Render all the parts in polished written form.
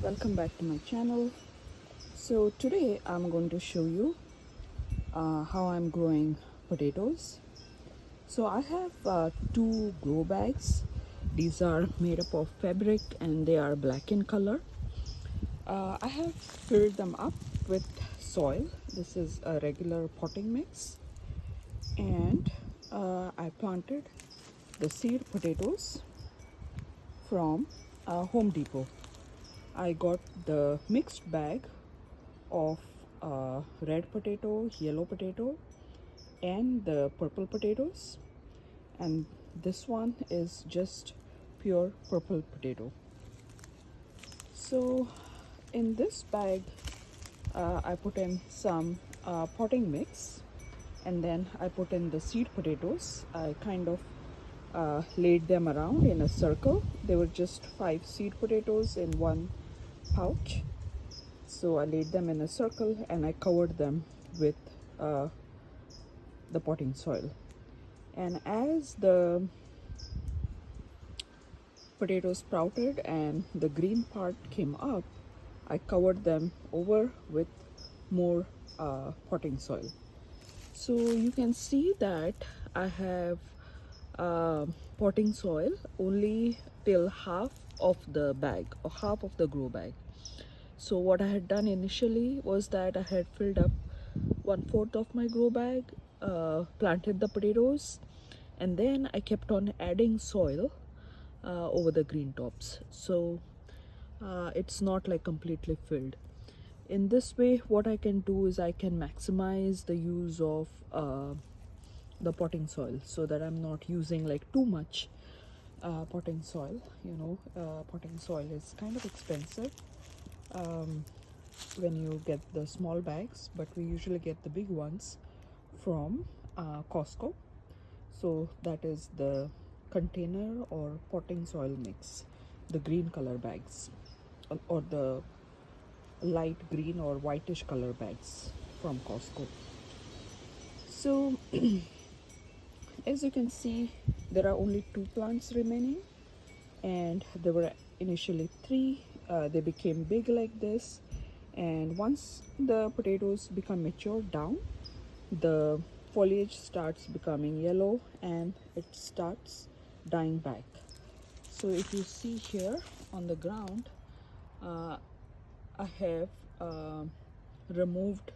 welcome back to my channel. So today I'm going to show you how I'm growing potatoes. So I have two grow bags. These are made up of fabric and they are black in color. I have filled them up with soil. This is a regular potting mix, and I planted the seed potatoes from Home Depot. I got the mixed bag of red potato, yellow potato, and the purple potatoes, and this one is just pure purple potato. So in this bag I put in some potting mix, and then I put in the seed potatoes. I kind of laid them around in a circle. There were just 5 seed potatoes in one pouch. So I laid them in a circle and I covered them with the potting soil. And as the potatoes sprouted and the green part came up, I covered them over with more potting soil. So you can see that I have potting soil only till half of the bag or half of the grow bag. So what I had done initially was that I had filled up 1/4 of my grow bag, planted the potatoes, and then I kept on adding soil over the green tops. So it's not like completely filled. In this way, what I can do is I can maximize the use of the potting soil, so that I'm not using like too much potting soil. Potting soil is kind of expensive when you get the small bags, but we usually get the big ones from Costco. So that is the container or potting soil mix, the green color bags, or the light green or whitish color bags from Costco. So as you can see, there are only 2 plants remaining, and there were initially 3. They became big like this, and once the potatoes become mature down, the foliage starts becoming yellow and it starts dying back. So if you see here on the ground, I have removed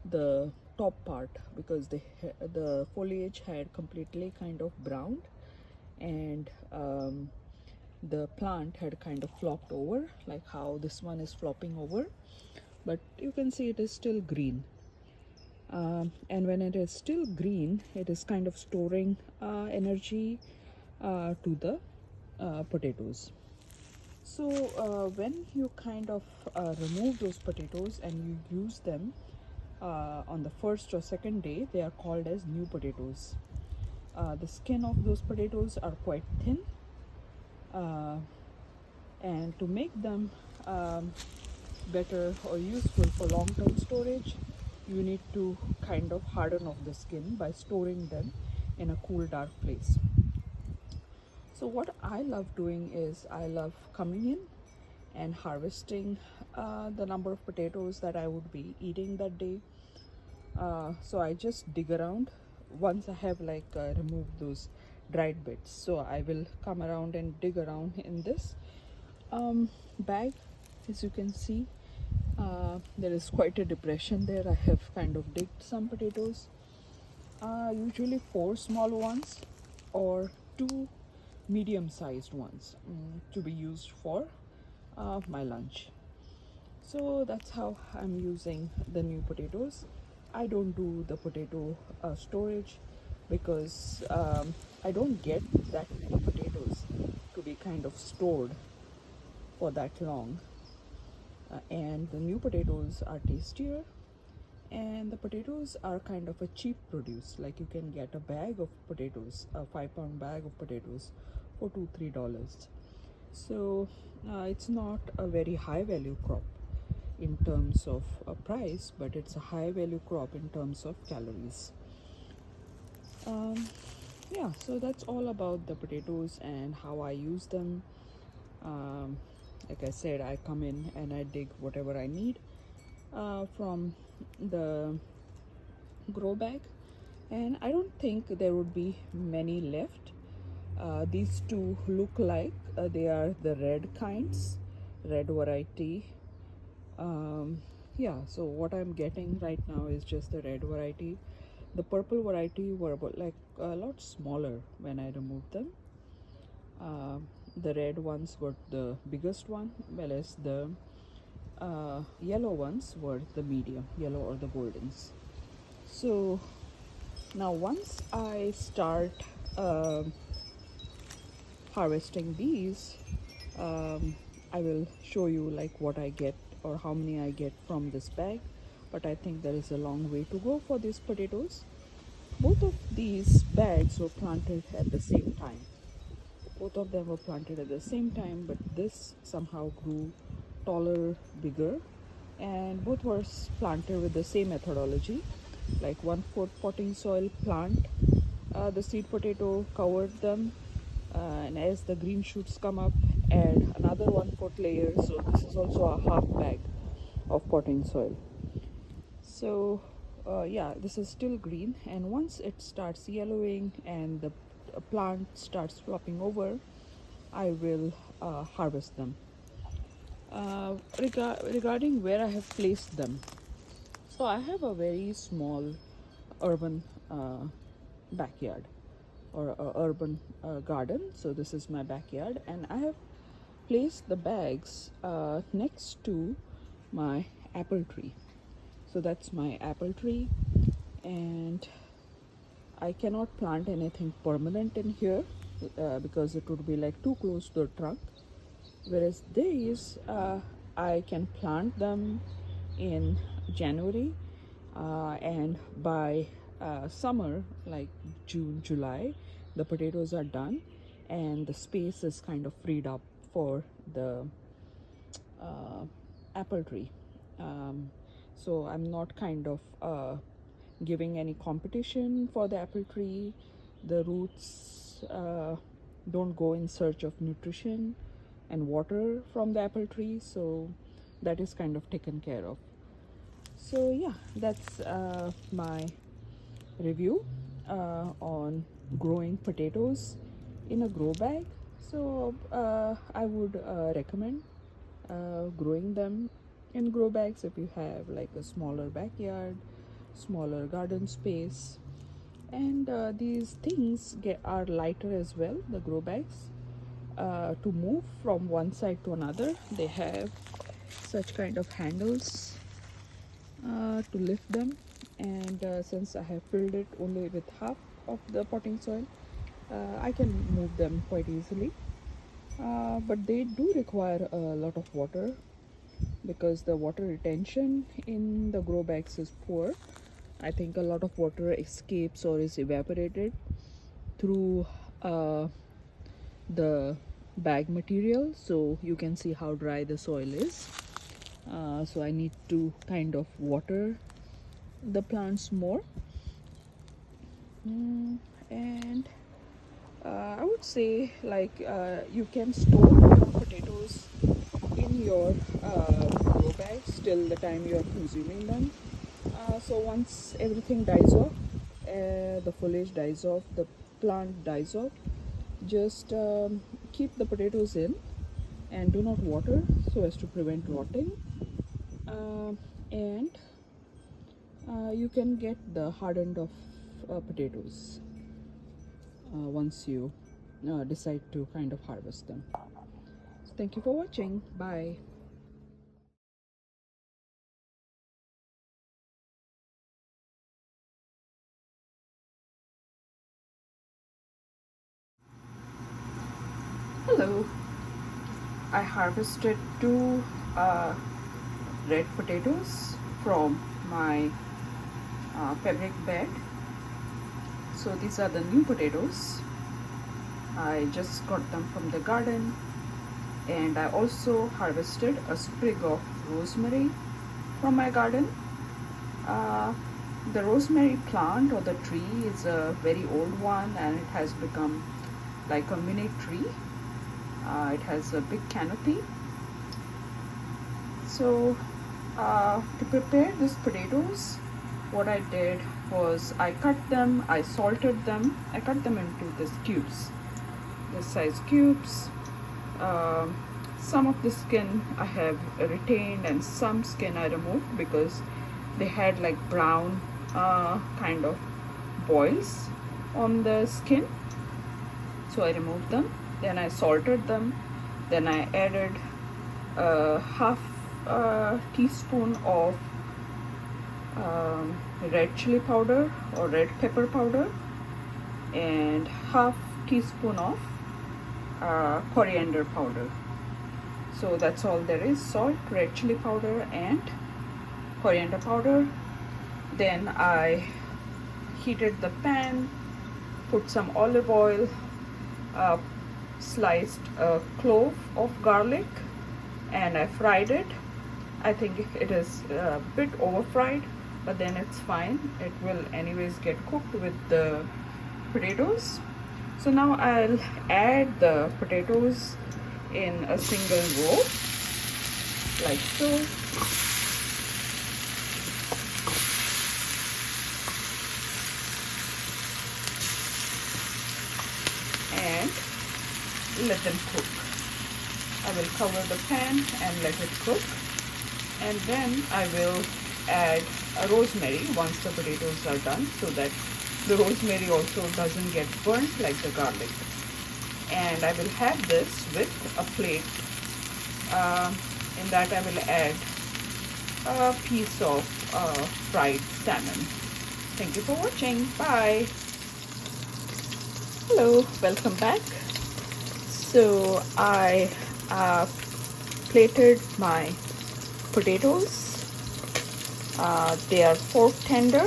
the top part because the foliage had completely kind of browned, and the plant had kind of flopped over, like how this one is flopping over, but you can see it is still green. And when it is still green, it is kind of storing energy to the potatoes. So when you kind of remove those potatoes and you use them on the first or second day, they are called as new potatoes. The skin of those potatoes are quite thin, and to make them better or useful for long-term storage, you need to kind of harden off the skin by storing them in a cool, dark place. So what I love doing is I love coming in and harvesting the number of potatoes that I would be eating that day. So I just dig around once I have removed those dried bits. So I will come around and dig around in this bag. As you can see, there is quite a depression there. I have kind of digged some potatoes, usually 4 small ones or 2 medium-sized ones, to be used for my lunch. So that's how I'm using the new potatoes. I don't do the potato storage because I don't get that many potatoes to be kind of stored for that long. And the new potatoes are tastier, and the potatoes are kind of a cheap produce. Like you can get a bag of potatoes, a 5-pound bag of potatoes, for $2-3. So it's not a very high value crop in terms of price, but it's a high value crop in terms of calories. Yeah, so that's all about the potatoes and how I use them. like I said, I come in and I dig whatever I need from the grow bag, and I don't think there would be many left. These two look like they are the red kinds, red variety. Yeah, so what I'm getting right now is just the red variety. The purple variety were about like a lot smaller when I removed them. The red ones were the biggest one, whereas the yellow ones were the medium, yellow or the goldens. So now once I start harvesting these, I will show you like what I get or how many I get from this bag. But I think there is a long way to go for these potatoes. Both of these bags were planted at the same time. Both of them were planted at the same time, but this somehow grew taller, bigger, and both were planted with the same methodology, like 1/4 potting soil plant the seed potato, covered them, and as the green shoots come up, add another 1/4 layer. So this is also a half bag of potting soil. So yeah, this is still green, and once it starts yellowing and the plant starts flopping over, I will harvest them. Regarding where I have placed them, so I have a very small urban backyard or urban garden. So this is my backyard, and I have placed the bags next to my apple tree. So that's my apple tree, and I cannot plant anything permanent in here because it would be like too close to the trunk. Whereas these, I can plant them in January, and by summer, like June, July, the potatoes are done and the space is kind of freed up for the apple tree. So I'm not kind of giving any competition for the apple tree. The roots don't go in search of nutrition and water from the apple tree, so that is kind of taken care of. So yeah, that's my review on growing potatoes in a grow bag. So I would recommend growing them in grow bags if you have like a smaller backyard, smaller garden space. And these things are lighter as well, the grow bags. To move from one side to another, they have such kind of handles to lift them, and since I have filled it only with half of the potting soil, I can move them quite easily. But they do require a lot of water because the water retention in the grow bags is poor. I think a lot of water escapes or is evaporated through the bag material, so you can see how dry the soil is. So I need to kind of water the plants more. And I would say like you can store your potatoes in your grow bags till the time you are consuming them. So once everything dies off, the foliage dies off, the plant dies off, just keep the potatoes in and do not water so as to prevent rotting. And you can get the hardened of potatoes once you decide to kind of harvest them. So thank you for watching. Bye. Hello. I harvested two red potatoes from my fabric bed. So these are the new potatoes. I just got them from the garden, and I also harvested a sprig of rosemary from my garden. The rosemary plant or the tree is a very old one, and it has become like a mini tree. It has a big canopy, So to prepare these potatoes, what I did was I cut them, I salted them, I cut them into these cubes, this size cubes. Um, some of the skin I have retained and some skin I removed because they had like brown kind of boils on the skin, so I removed them. Then I salted them. Then I added half teaspoon of red chili powder or red pepper powder and half teaspoon of coriander powder. So that's all there is: salt, red chili powder and coriander powder. Then I heated the pan, put some olive oil, sliced a clove of garlic, and I fried it. I think it is a bit over fried, but then it's fine. It will anyways get cooked with the potatoes. So now I'll add the potatoes in a single row, like so. And let them cook. I will cover the pan and let it cook. And then I will add a rosemary once the potatoes are done, so that the rosemary also doesn't get burnt like the garlic. And I will have this with a plate. In that I will add a piece of fried salmon. Thank you for watching. Bye. Hello, welcome back. So I plated my potatoes. They are fork tender,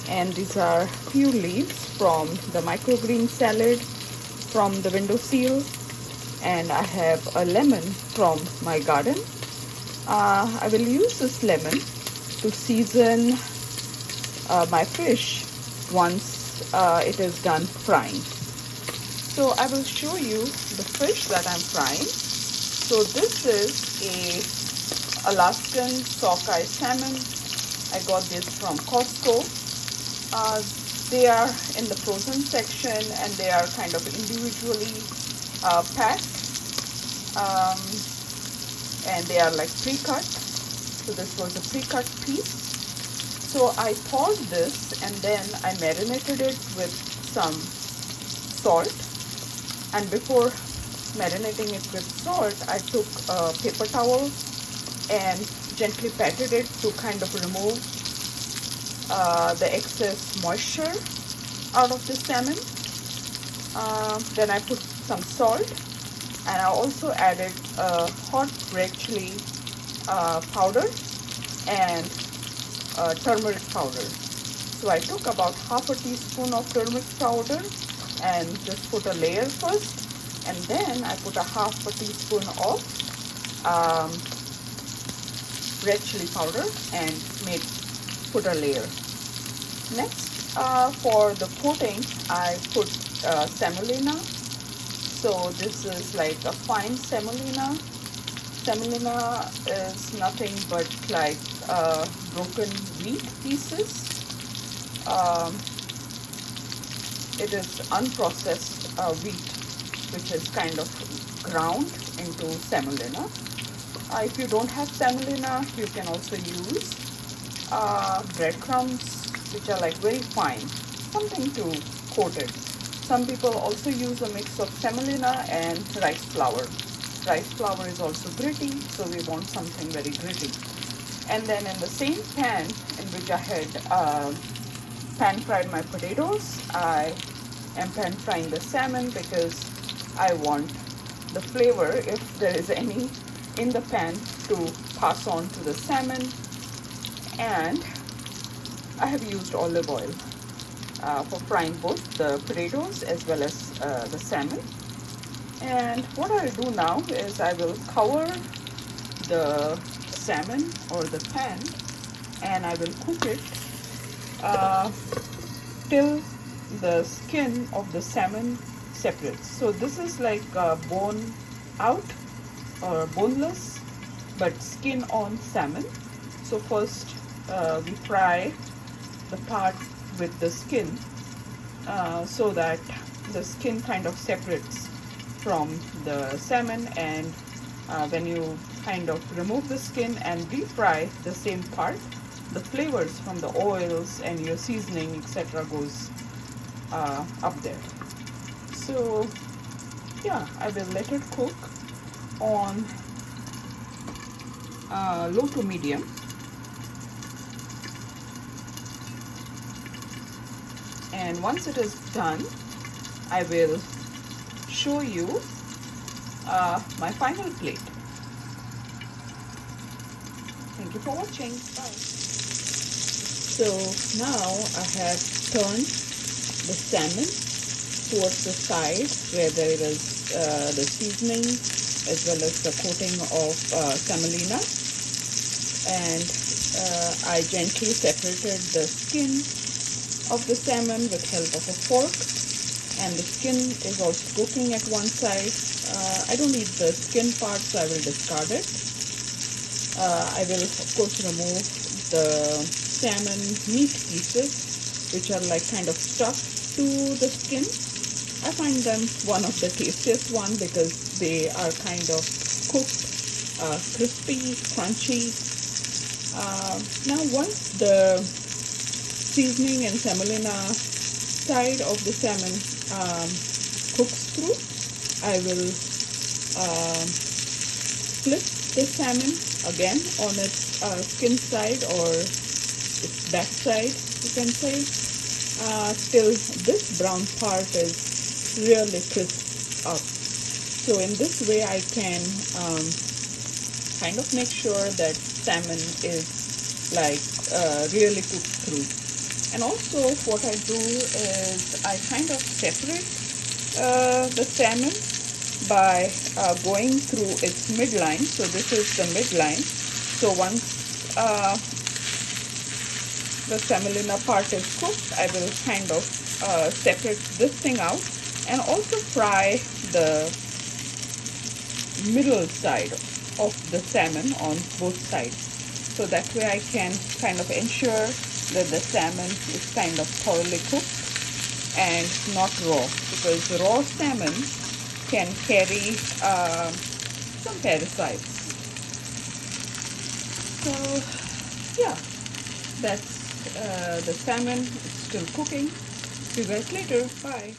and these are few leaves from the microgreen salad from the windowsill, and I have a lemon from my garden. I will use this lemon to season my fish once it is done frying. So I will show you the fish that I'm frying. So this is a Alaskan sockeye salmon. I got this from Costco. They are in the frozen section and they are kind of individually packed, and they are like pre-cut. So this was a pre-cut piece. So I thawed this and then I marinated it with some salt. And before marinating it with salt, I took a paper towel and gently patted it to kind of remove the excess moisture out of the salmon. Then I put some salt, and I also added hot red chili powder and turmeric powder. So I took about half a teaspoon of turmeric powder and just put a layer first, and then I put a half a teaspoon of red chili powder and put a layer. Next, for the coating, I put semolina. So this is like a fine semolina. Semolina is nothing but like broken wheat pieces. It is unprocessed wheat, which is kind of ground into semolina. If you don't have semolina, you can also use breadcrumbs, which are like very fine, something to coat it. Some people also use a mix of semolina and rice flour. Rice flour is also gritty, so we want something very gritty. And then in the same pan in which I had pan fried my potatoes, I am pan frying the salmon because I want the flavor, if there is any, in the pan to pass on to the salmon. And I have used olive oil for frying both the potatoes as well as the salmon. And what I'll do now is I will cover the salmon or the pan and I will cook it till the skin of the salmon separates. So this is like bone out or boneless. but skin on salmon. So first we fry the part with the skin so that the skin kind of separates from the salmon, and when you kind of remove the skin and deep fry the same part, the flavors from the oils and your seasoning etc. goes up there. So yeah, I will let it cook on low to medium. And once it is done, I will show you my final plate. Thank you for watching. Bye. So now I have turned the salmon towards the side where there is the seasoning as well as the coating of semolina, and I gently separated the skin of the salmon with help of a fork, and the skin is also cooking at one side. I don't need the skin part, so I will discard it. I will of course remove the salmon meat pieces which are like kind of stuck to the skin. I find them one of the tastiest one because they are kind of cooked, crispy, crunchy. Now once the seasoning and semolina side of the salmon cooks through, I will flip the salmon again on its skin side or its back side, you can say, till this brown part is really crisp up. So in this way I can kind of make sure that salmon is like really cooked through. And also what I do is I kind of separate the salmon by going through its midline. So this is the midline. So once the semolina part is cooked, I will kind of separate this thing out and also fry the middle side of the salmon on both sides. So that way I can kind of ensure that the salmon is kind of thoroughly cooked and not raw, because raw salmon can carry some parasites. So yeah, that's the salmon is still cooking. See you guys later. Bye.